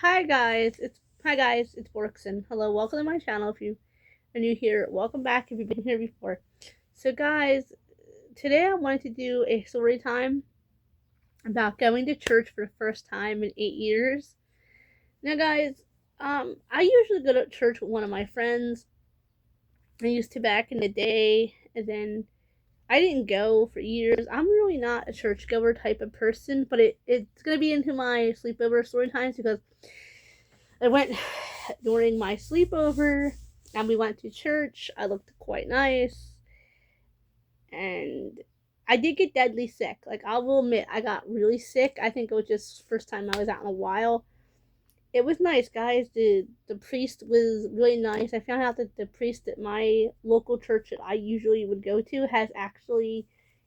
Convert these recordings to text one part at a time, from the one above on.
Hi guys, it's Borkson. Hello, welcome to my channel. If you are new here, welcome back if you've been here before. So guys, today I wanted to do a story time about going to church for the first time in 8 years. Now guys, I usually go to church with one of my friends. I used to back in the day, and then I didn't go for years. I'm really not a churchgoer type of person, but it's gonna be into my sleepover story times because I went during my sleepover and we went to church. I looked quite nice and I did get deadly sick. Like, I will admit, I got really sick. I think it was just first time I was out in a while. It was nice, guys. The priest was really nice. I found out that the priest at my local church that I usually would go to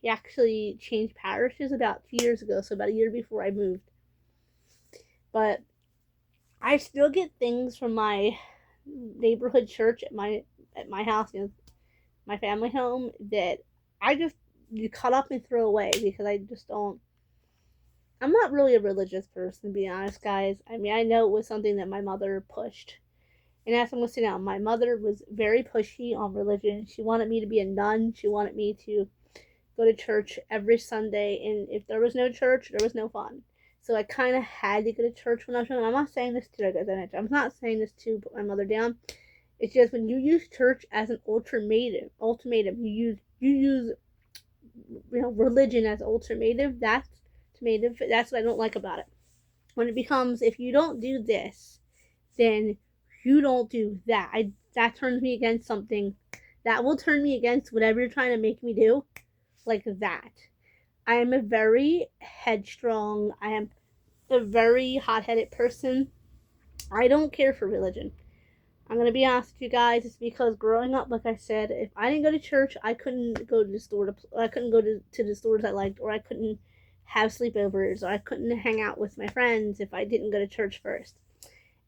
he actually changed parishes about 2 years ago, so about a year before I moved. But I still get things from my neighborhood church at my house, my family home, that I just you cut up and throw away because I just don't. I'm not really a religious person, to be honest, guys. I mean, I know it was something that my mother pushed, and as I'm listening now, my mother was very pushy on religion. She wanted me to be a nun. She wanted me to go to church every Sunday, and if there was no church, there was no fun. So I kind of had to go to church when I was young. I'm not saying this to you guys. I'm not saying this to put my mother down. It's just when you use church as an ultimatum, you use religion as ultimatum. That's what I don't like about it. When it becomes, if you don't do this, then you don't do that. That turns me against something. That will turn me against whatever you're trying to make me do, like that. I am a very headstrong. I am a very hot-headed person. I don't care for religion. I'm gonna be honest with you guys. It's because growing up, like I said, if I didn't go to church, I couldn't go to the store. I couldn't go to the stores I liked, or I couldn't have sleepovers, or I couldn't hang out with my friends if I didn't go to church first.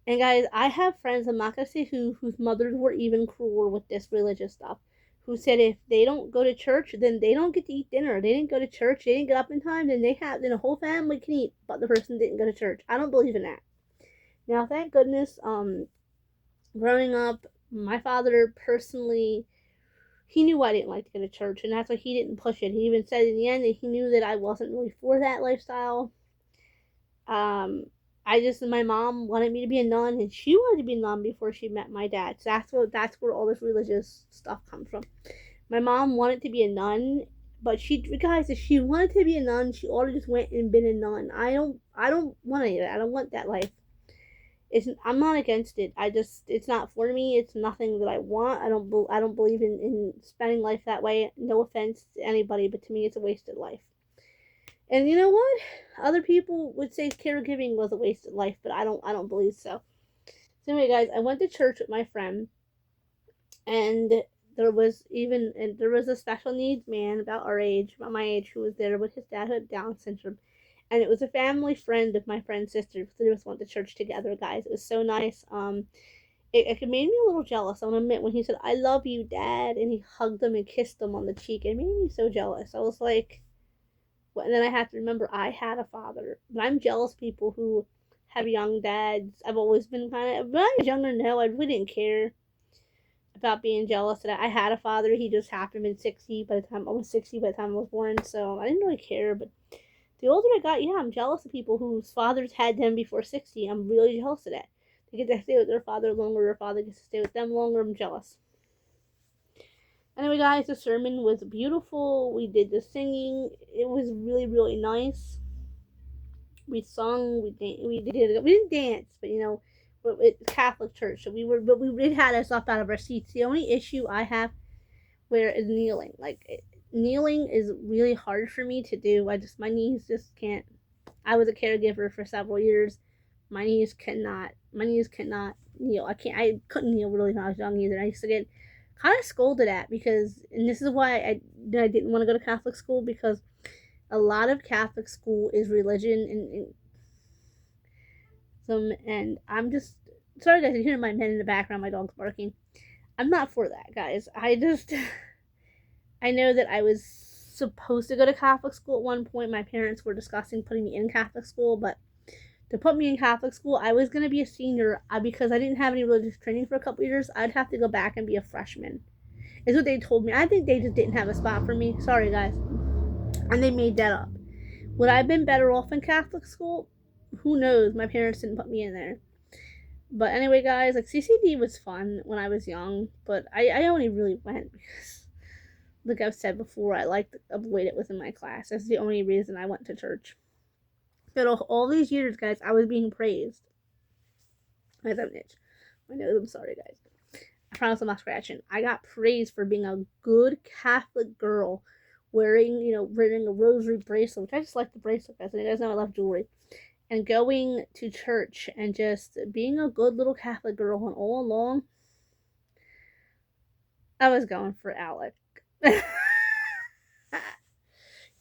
And guys, I have friends. I'm not gonna say whose mothers were even cruel with this religious stuff. Who said if they don't go to church, then they don't get to eat dinner. They didn't go to church. They didn't get up in time. Then the whole family can eat, but the person didn't go to church. I don't believe in that. Now, thank goodness, growing up, my father personally, he knew I didn't like to go to church, and that's why he didn't push it. He even said in the end that he knew that I wasn't really for that lifestyle. Um, my mom wanted me to be a nun, and she wanted to be a nun before she met my dad. So that's where all this religious stuff comes from. My mom wanted to be a nun, but guys, if she wanted to be a nun, she ought to just went and been a nun. I don't want any of that. I don't want that life. I'm not against it. It's not for me. It's nothing that I want. I don't believe in spending life that way. No offense to anybody, but to me, it's a wasted life. And you know what? Other people would say caregiving was a wasted life, but I don't believe so. So anyway, guys, I went to church with my friend, and there was a special needs man about my age, who was there with his dad who had Down syndrome, and it was a family friend of my friend's sister. So they just went to church together, guys. It was so nice. It made me a little jealous. I'm gonna admit, when he said "I love you, Dad," and he hugged him and kissed him on the cheek, it made me so jealous. I was like, well, and then I have to remember I had a father. But I'm jealous of people who have young dads. I've always been kind of, when I was younger, no, I really didn't care about being jealous that I had a father. He just happened to be 60 by the time I was 60 by the time I was born, so I didn't really care. But the older I got, yeah, I'm jealous of people whose fathers had them before 60. I'm really jealous of that. They get to stay with their father longer, their father gets to stay with them longer. I'm jealous. Anyway, guys, the sermon was beautiful. We did the singing. It was really, really nice. We sung. We didn't dance, but it's Catholic church, so it had us up out of our seats. The only issue I have where is kneeling. Like, kneeling is really hard for me to do. My knees just can't. I was a caregiver for several years. My knees cannot kneel. I couldn't kneel really when I was young either. I used to get kind of scolded at because, and this is why I didn't want to go to Catholic school, because a lot of Catholic school is religion, and I'm just sorry, guys. You hear my men in the background. My dog's barking. I'm not for that, guys. I know that I was supposed to go to Catholic school at one point. My parents were discussing putting me in Catholic school, but To put me in Catholic school, I was going to be a senior because I didn't have any religious training for a couple years. I'd have to go back and be a freshman. Is what they told me. I think they just didn't have a spot for me. Sorry, guys. And they made that up. Would I have been better off in Catholic school? Who knows? My parents didn't put me in there. But anyway, guys, like CCD was fun when I was young, but I only really went because, like I've said before, I liked to avoid it within my class. That's the only reason I went to church. But all these years, guys, I was being praised. I have an itch. My nose, I'm sorry, guys. I promise I'm not scratching. I got praised for being a good Catholic girl, wearing a rosary bracelet, which I just like the bracelet, guys. And you guys know I love jewelry. And going to church and just being a good little Catholic girl, and all along, I was going for Alec.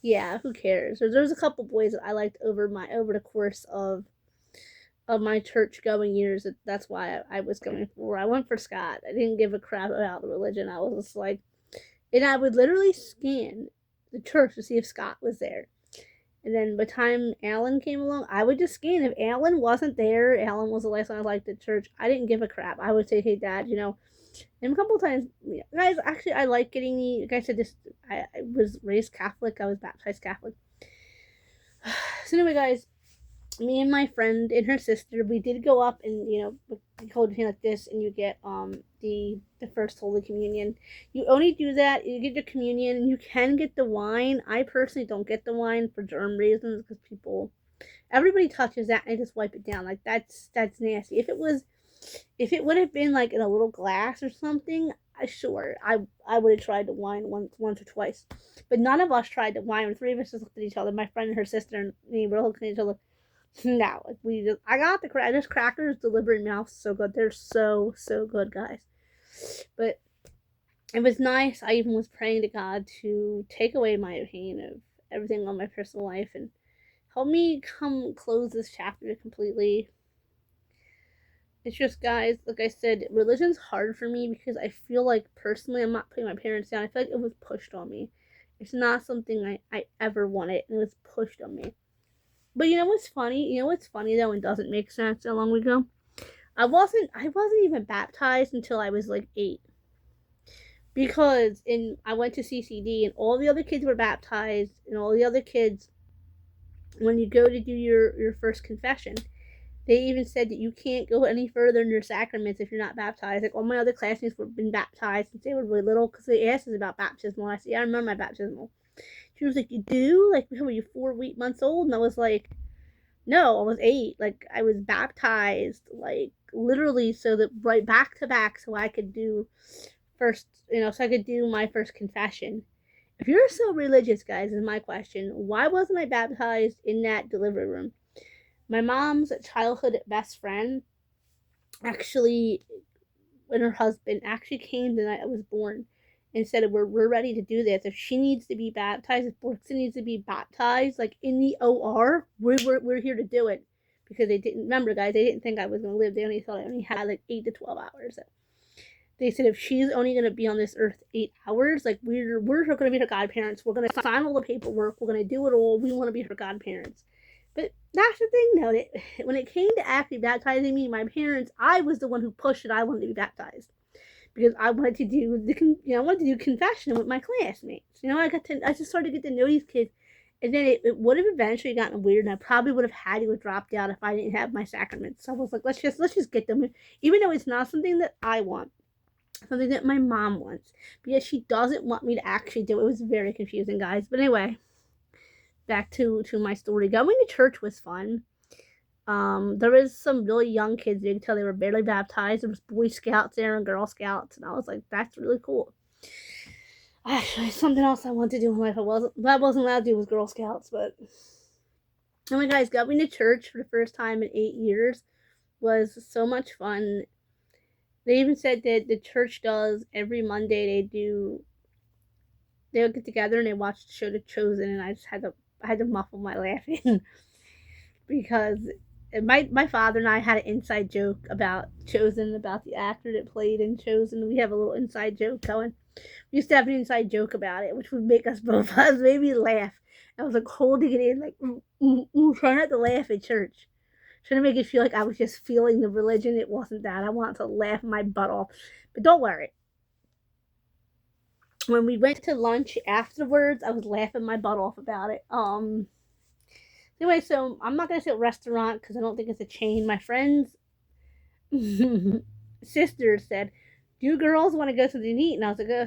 Yeah, who cares? There's a couple boys that I liked over the course of my church going years. That's why I was going for. I went for Scott. I didn't give a crap about the religion. I was just like, and I would literally scan the church to see if Scott was there. And then by the time Alan came along, I would just scan. If Alan wasn't there, Alan was the last one I liked at church, I didn't give a crap. I would say, hey, Dad, and a couple of times, guys, actually, I like getting like I said, I was raised Catholic. I was baptized Catholic. So anyway, guys, me and my friend and her sister, we did go up and, you hold your hand like this and you get the first Holy Communion. You only do that, you get your communion, and you can get the wine. I personally don't get the wine for germ reasons because everybody touches that and they just wipe it down. Like that's nasty. If it would have been like in a little glass or something, I would have tried the wine once or twice. But none of us tried the wine. The three of us just looked at each other. My friend and her sister and me were looking at each other. No, I got this crackers delivered mouth so good. They're so good, guys. But it was nice. I even was praying to God to take away my pain of everything on my personal life and help me come close this chapter completely. It's just, guys, like I said, religion's hard for me because I feel like personally I'm not putting my parents down. I feel like it was pushed on me. It's not something I ever wanted, and it was pushed on me. But you know what's funny? You know what's funny though, and doesn't make sense how long ago? I wasn't even baptized until I was like 8. Because I went to CCD and all the other kids were baptized, and all the other kids, when you go to do your first confession, they even said that you can't go any further in your sacraments if you're not baptized. Like all my other classmates were been baptized since they were really little because they asked us about baptismal. And I said, yeah, I remember my baptismal. She was like, you do? Like, were you 4 months old? And I was like, no, I was 8. Like, I was baptized, like, literally so that right back to back so I could do so I could do my first confession. If you're so religious, guys, is my question, why wasn't I baptized in that delivery room? My mom's childhood best friend actually, and her husband actually came the night I was born and said, we're ready to do this. If she needs to be baptized, if Brooksy needs to be baptized, like in the OR, we're here to do it. Because they didn't, remember guys, they didn't think I was going to live. They only thought I only had like 8 to 12 hours. So they said if she's only going to be on this earth 8 hours, like we're going to be her godparents. We're going to sign all the paperwork. We're going to do it all. We want to be her godparents. But that's the thing, though. When it came to actually baptizing me, my parents, I was the one who pushed it. I wanted to be baptized because I wanted to do confession with my classmates. I just started to get to know these kids, and then it would have eventually gotten weird, and I probably would have had to have dropped out if I didn't have my sacraments. So I was like, let's just get them, even though it's not something that I want, something that my mom wants, because she doesn't want me to actually do it. It was very confusing, guys. But anyway, back to my story. Going to church was fun. There was some really young kids. You could tell they were barely baptized. There was Boy Scouts there and Girl Scouts, and I was like, that's really cool. Actually, something else I wanted to do in life I wasn't allowed to do was Girl Scouts. But oh my guys, going to church for the first time in 8 years was so much fun. They even said that the church does every Monday. They would get together and they watch the show The Chosen, and I just had to muffle my laughing because my father and I had an inside joke about Chosen, about the actor that played in Chosen. We have a little inside joke going. We used to have an inside joke about it, which would make us both made me laugh. I was like holding it in, like, try not to laugh at church. Trying to make it feel like I was just feeling the religion. It wasn't that. I wanted to laugh my butt off. But don't worry. When we went to lunch afterwards, I was laughing my butt off about it. Anyway, so I'm not gonna say restaurant because I don't think it's a chain. My friend's sister said, "Do you girls want to go something to eat?" And I was like, "Oh."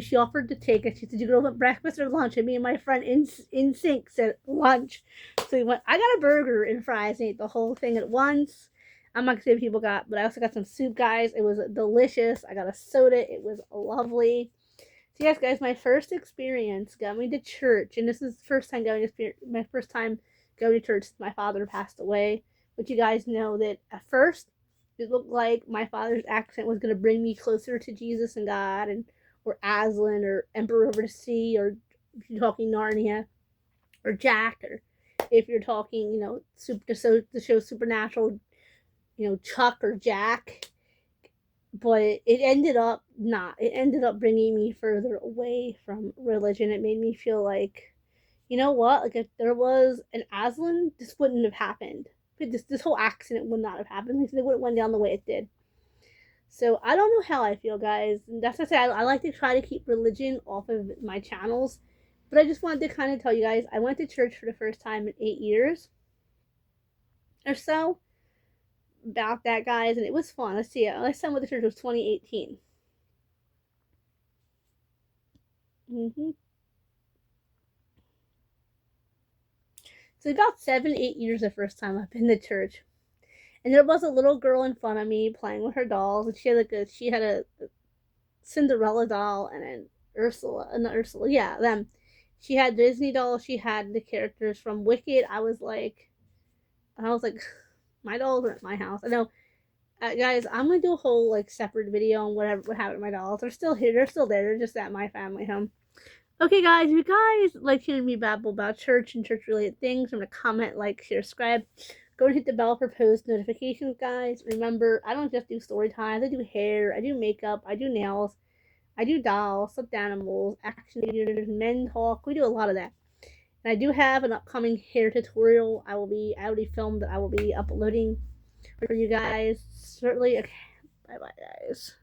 She offered to take us. She said, "Do you girls want breakfast or lunch?" And me and my friend in sync said lunch. So we went. I got a burger and fries and ate the whole thing at once. I'm not gonna say what people got, but I also got some soup, guys. It was delicious. I got a soda. It was lovely. So yes, guys, my first experience going to church, and this is the first time my first time going to church since my father passed away. But you guys know that at first it looked like my father's accent was going to bring me closer to Jesus and God, and or Aslan or Emperor Over the Sea, or if you're talking Narnia, or Jack, or if you're talking, the show Supernatural, Chuck or Jack. But it ended up not. It ended up bringing me further away from religion. It made me feel like, you know what? Like if there was an Aslan, this wouldn't have happened. This whole accident would not have happened. Like, it wouldn't went down the way it did. So I don't know how I feel, guys. And that's what I say. I like to try to keep religion off of my channels. But I just wanted to kind of tell you guys, I went to church for the first time in 8 years or so about that, guys, and it was fun. Let's see. Last time I went to church was 2018. So about 7, 8 years the first time I've been to church. And there was a little girl in front of me playing with her dolls, and she had a Cinderella doll and an Ursula, yeah, them. She had Disney dolls. She had the characters from Wicked. I was like, my dolls are at my house. I know, guys. I'm gonna do a whole like separate video on what happened to my dolls. They're still here. They're still there. They're just at my family home. Okay, guys, if you guys like hearing me babble about church and church-related things, I'm going to comment, like, share, subscribe. Go and hit the bell for post notifications, guys. Remember, I don't just do story times. I do hair, I do makeup, I do nails, I do dolls, stuffed animals, action figures, men talk. We do a lot of that. And I do have an upcoming hair tutorial I already filmed that I will be uploading for you guys. Certainly, okay. Bye-bye, guys.